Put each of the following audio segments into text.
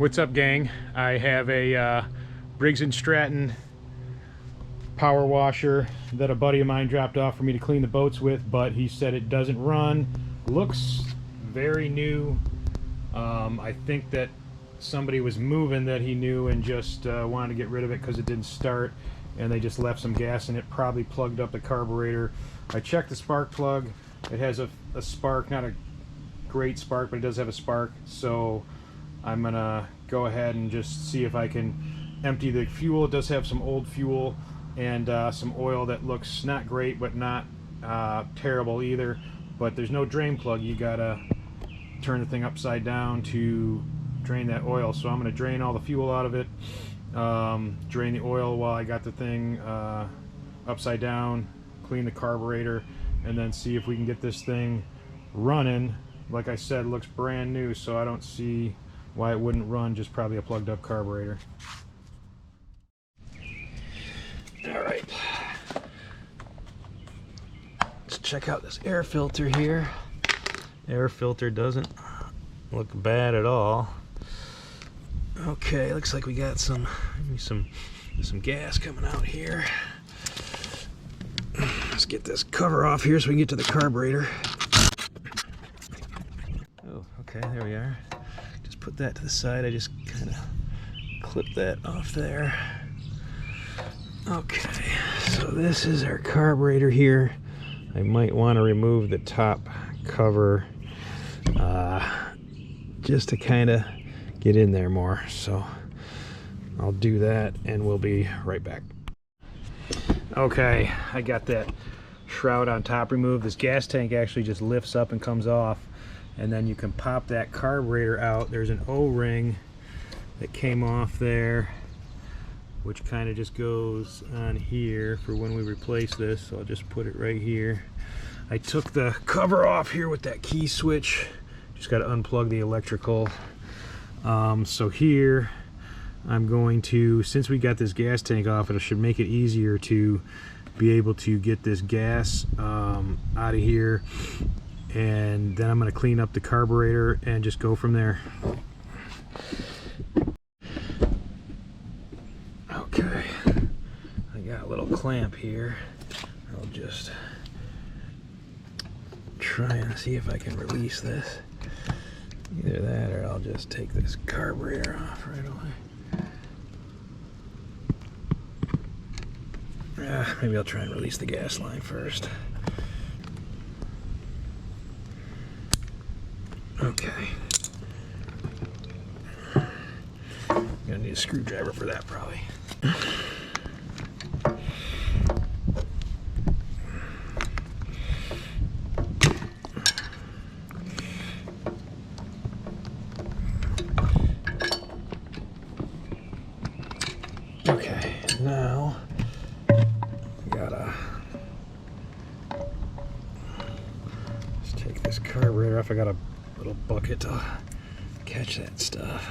What's up, gang? I have a Briggs and Stratton power washer that a buddy of mine dropped off for me to clean the boats with, but he said it doesn't run. Looks very new. I think that somebody was moving that he knew and just wanted to get rid of it because it didn't start, and they just left some gas in it, probably plugged up the carburetor. I checked the spark plug. It has a spark, not a great spark, but it does have a spark, so I'm gonna go ahead and just see if I can empty the fuel. It does have some old fuel and some oil that looks not great but not terrible either, but there's no drain plug. You gotta turn the thing upside down to drain that oil, so I'm gonna drain all the fuel out of it, drain the oil while I got the thing upside down, clean the carburetor, and then see if we can get this thing running. Like I said, it looks brand new, so I don't see why it wouldn't run, just probably a plugged up carburetor. Alright, let's check out this air filter here. Air filter doesn't look bad at all. Okay, looks like we got some gas coming out here. Let's get this cover off here so we can get to the carburetor. Oh, okay, there we are. Just put that to the side. I just kind of clipped that off there. Okay, so this is our carburetor here. I might want to remove the top cover just to kind of get in there more. So I'll do that and we'll be right back. Okay, I got that shroud on top removed. This gas tank actually just lifts up and comes off, and then you can pop that carburetor out. There's an O-ring that came off there, which kind of just goes on here for when we replace this. So I'll just put it right here. I took the cover off here with that key switch. Just got to unplug the electrical. So here I'm going to, since we got this gas tank off, it should make it easier to be able to get this gas out of here, and then I'm going to clean up the carburetor and just go from there. Okay, I got a little clamp here. I'll just try and see if I can release this. Either that or I'll just take this carburetor off right away. Maybe I'll try and release the gas line first. Okay. I'm gonna need a screwdriver for that probably. Okay, now gotta just take this carburetor off. I got a little bucket to catch that stuff.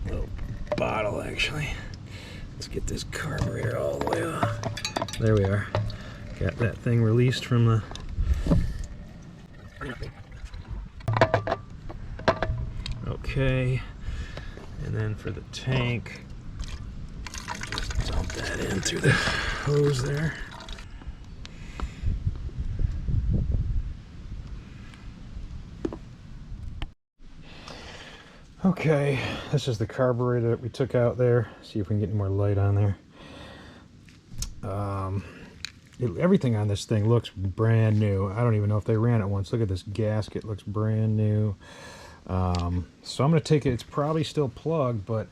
A little bottle actually. Let's get this carburetor all the way off. There we are. Got that thing released from the okay. And then for the tank, just dump that in through the hose there. Okay, this is the carburetor that we took out there. See if we can get any more light on there. Everything on this thing looks brand new. I don't even know if they ran it once. Look at this gasket, looks brand new. So I'm going to take it. It's probably still plugged, but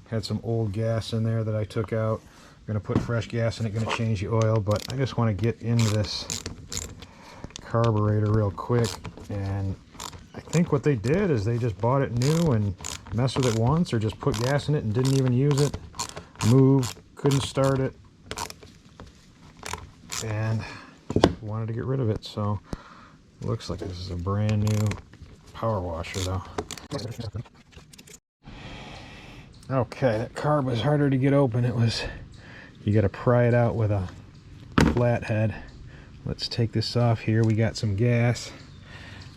had some old gas in there that I took out. I'm going to put fresh gas in it, going to change the oil, but I just want to get into this carburetor real quick. And I think what they did is they just bought it new and messed with it once, or just put gas in it and didn't even use it. Moved, couldn't start it, and just wanted to get rid of it. So it looks like this is a brand new power washer though. Okay, that carb was harder to get open. You got to pry it out with a flathead. Let's take this off here. We got some gas,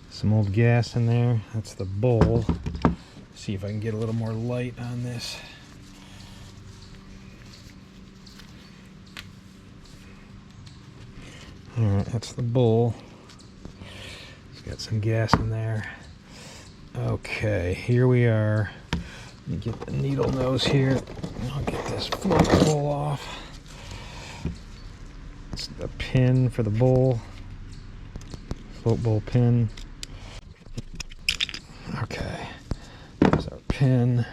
some old gas in there. That's the bowl. see if I can get a little more light on this. Alright, that's the bowl. It's got some gas in there. Okay, here we are. Let me get the needle nose here. I'll get this float bowl off. It's the pin for the bowl. Float bowl pin. Okay, there's our pin.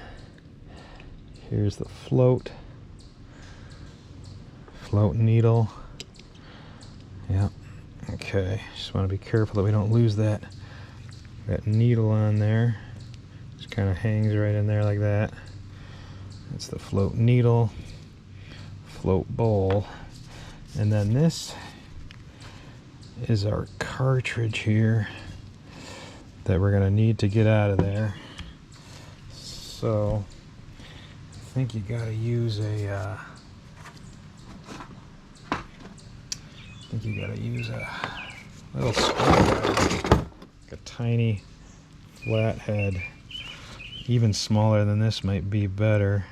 Here's the float needle. Yep. Okay, just want to be careful that we don't lose that needle on there. Just kind of hangs right in there like that. That's the float needle, float bowl, and then this is our cartridge here that we're going to need to get out of there. So I think you got to use a little screwdriver, like a tiny flathead. Even smaller than this might be better.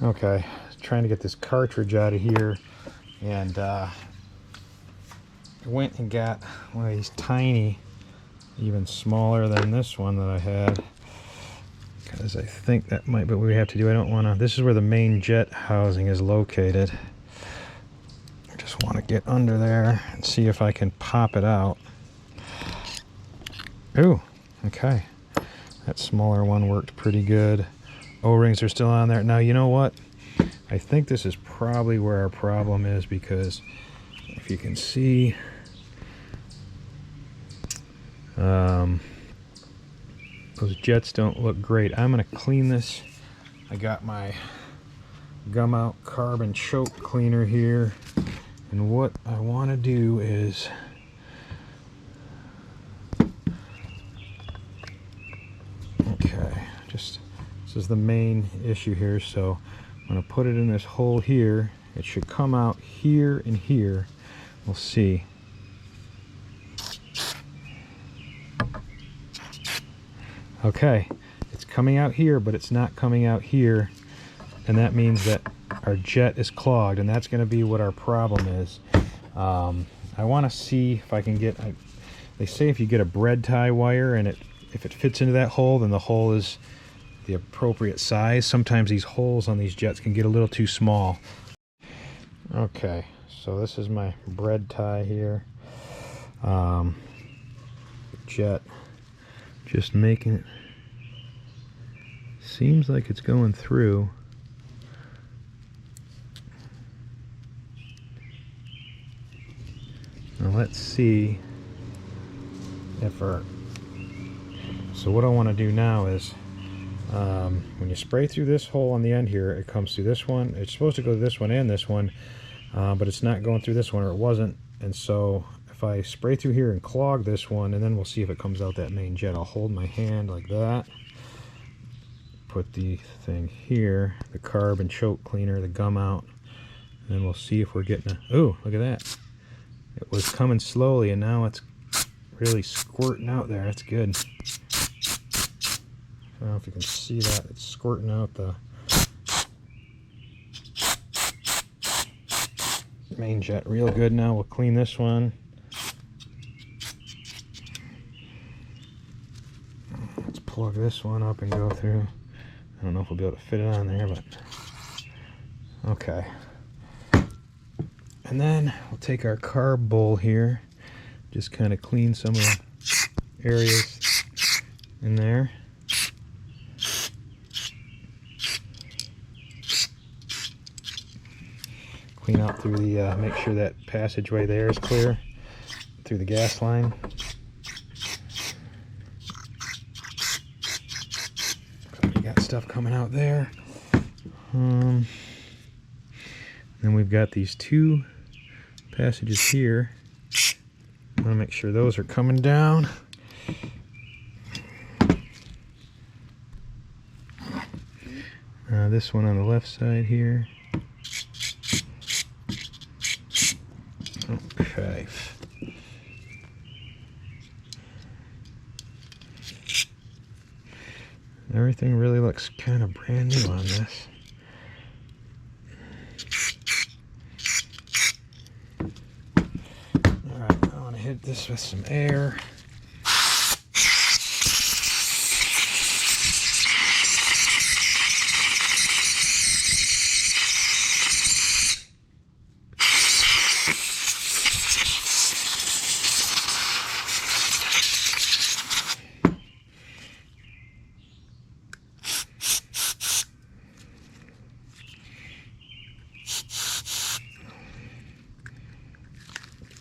Okay, trying to get this cartridge out of here, and I went and got one of these tiny, even smaller than this one that I had, because I think that might be what we have to do. I don't want to, this is where the main jet housing is located. I just want to get under there and see if I can pop it out. Ooh, okay. That smaller one worked pretty good. O-rings are still on there. Now, you know what? I think this is probably where our problem is, because if you can see, those jets don't look great. I'm going to clean this. I got my gum out carbon choke cleaner here, and what I want to do is this is the main issue here, so I'm going to put it in this hole here. It should come out here and here. We'll see. Okay, it's coming out here, but it's not coming out here, and that means that our jet is clogged, and that's going to be what our problem is. I want to see if I can get, they say if you get a bread tie wire and if it fits into that hole, then the hole is the appropriate size. Sometimes these holes on these jets can get a little too small. Okay, so this is my bread tie here. Jet, just making it, seems like it's going through. Now let's see if our, so what I want to do now is, when you spray through this hole on the end here, it comes through this one. It's supposed to go to this one and this one, but it's not going through this one, or it wasn't. And so if I spray through here and clog this one, and then we'll see if it comes out that main jet. I'll hold my hand like that, put the thing here, the carb and choke cleaner, the gum out, and then we'll see if we're getting a, ooh, look at that. It was coming slowly, and now it's really squirting out there. That's good. I don't know if you can see that. It's squirting out the main jet real good. Now we'll clean this one. Let's plug this one up and go through. I don't know if we'll be able to fit it on there, but okay. And then we'll take our carb bowl here, just kind of clean some of the areas in there. Clean out through the, make sure that passageway there is clear through the gas line. So we got stuff coming out there. Then we've got these two passages here. I want to make sure those are coming down. This one on the left side here. Okay. Everything really looks kind of brand new on this. Alright, I want to hit this with some air.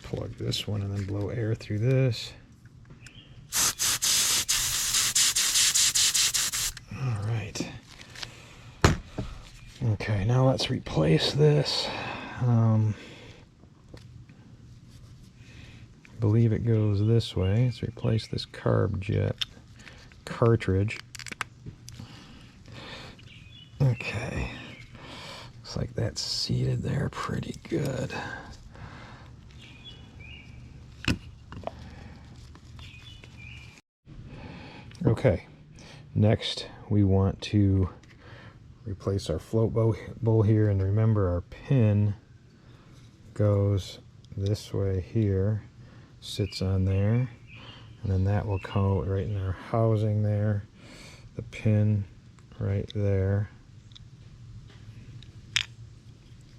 Plug this one and then blow air through this. All right. Okay, now let's replace this. I believe it goes this way. Let's replace this carb jet cartridge. Okay. Looks like that's seated there pretty good. Okay, next we want to replace our float bowl here, and remember our pin goes this way here, sits on there, and then that will go right in our housing there, the pin right there,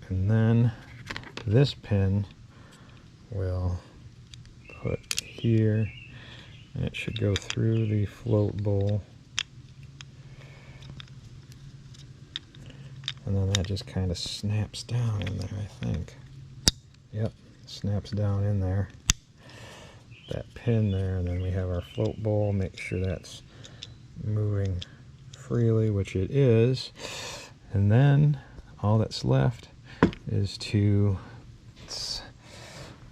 and then this pin will put here. And it should go through the float bowl. And then that just kind of snaps down in there, I think. Yep, snaps down in there. That pin there, and then we have our float bowl. Make sure that's moving freely, which it is. And then all that's left is to...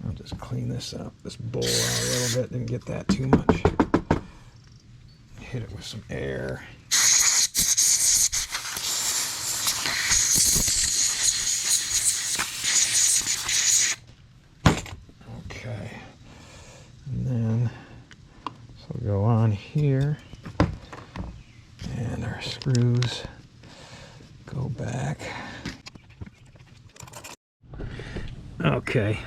I'll just clean this up, this bowl out a little bit, didn't get that too much. Hit it with some air. Okay. And then, so we'll go on here, and our screws go back. Okay.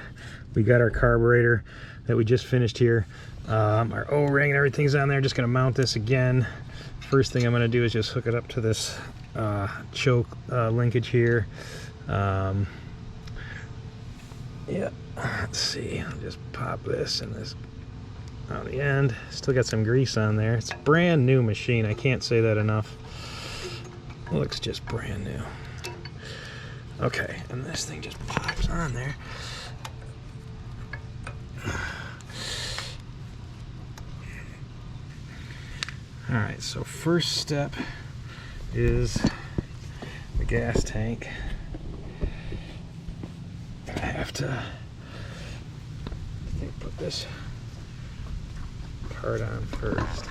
We got our carburetor that we just finished here. Our O-ring and everything's on there. Just going to mount this again. First thing I'm going to do is just hook it up to this choke linkage here. Yeah, let's see. I'll just pop this and this on the end. Still got some grease on there. It's a brand new machine. I can't say that enough. It looks just brand new. Okay, and this thing just pops on there. Alright, so first step is the gas tank. I have to put this part on first.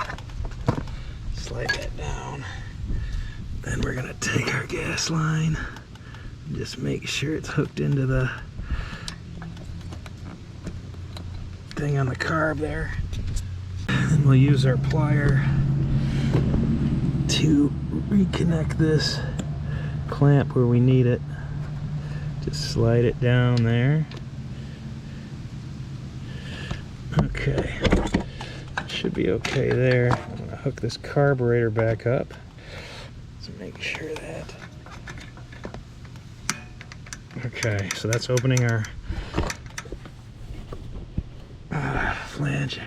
Slide that down. Then we're going to take our gas line and just make sure it's hooked into the thing on the carb there. And we'll use our plier to reconnect this clamp where we need it. Just slide it down there. Okay, should be okay there. I'm going to hook this carburetor back up to make sure that. Okay, so that's opening our flange.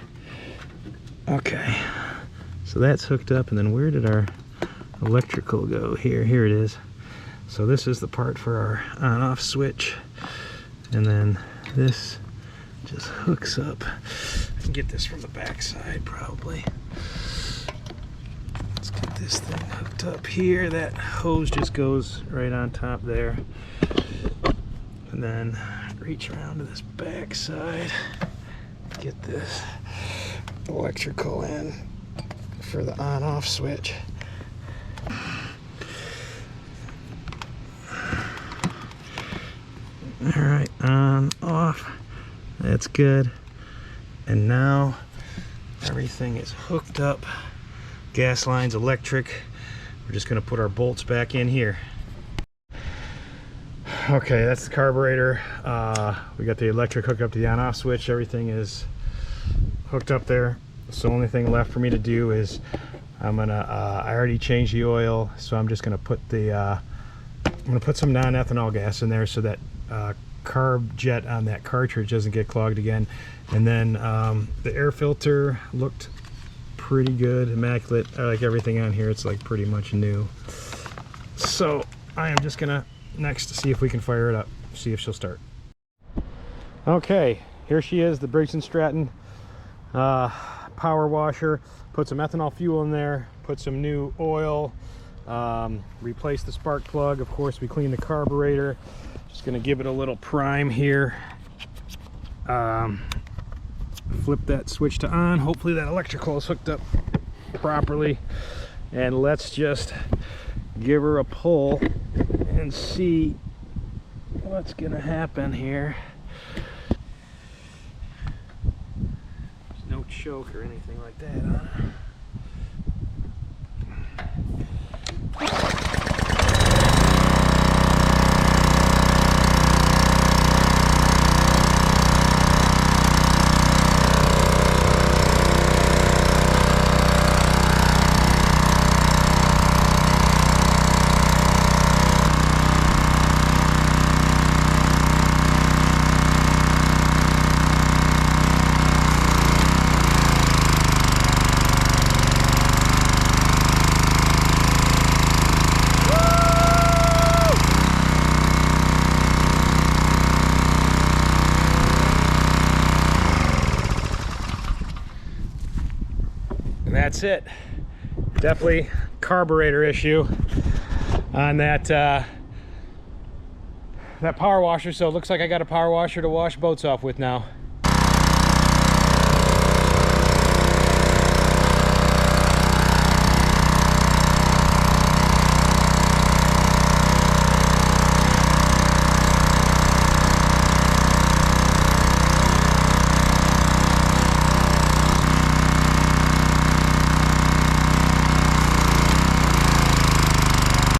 Okay, so that's hooked up, and then where did our electrical go? Here it is. So this is the part for our on-off switch, and then this just hooks up. I can get this from the back side probably. Let's get this thing hooked up here. That hose just goes right on top there, and then reach around to this back side, get this electrical in for the on-off switch. Alright, on, off. That's good. And now everything is hooked up gas lines, electric. We're just gonna put our bolts back in here. Okay, that's the carburetor. We got the electric hooked up to the on-off switch. Everything is hooked up there. So the only thing left for me to do is I'm gonna I already changed the oil, so I'm just gonna put the I'm gonna put some non-ethanol gas in there so that carb jet on that cartridge doesn't get clogged again. And then the air filter looked pretty good, immaculate. I like everything on here. It's like pretty much new. So I am just gonna next to see if we can fire it up, see if she'll start. Okay, here she is, the Briggs and Stratton power washer. Put some ethanol fuel in there, put some new oil, replace the spark plug. Of course, we clean the carburetor. Just gonna give it a little prime here. Flip that switch to on. Hopefully that electrical is hooked up properly. And let's just give her a pull and see what's gonna happen here. There's no choke or anything like that on her. And that's it. Definitely carburetor issue on that that power washer. So it looks like I got a power washer to wash boats off with now.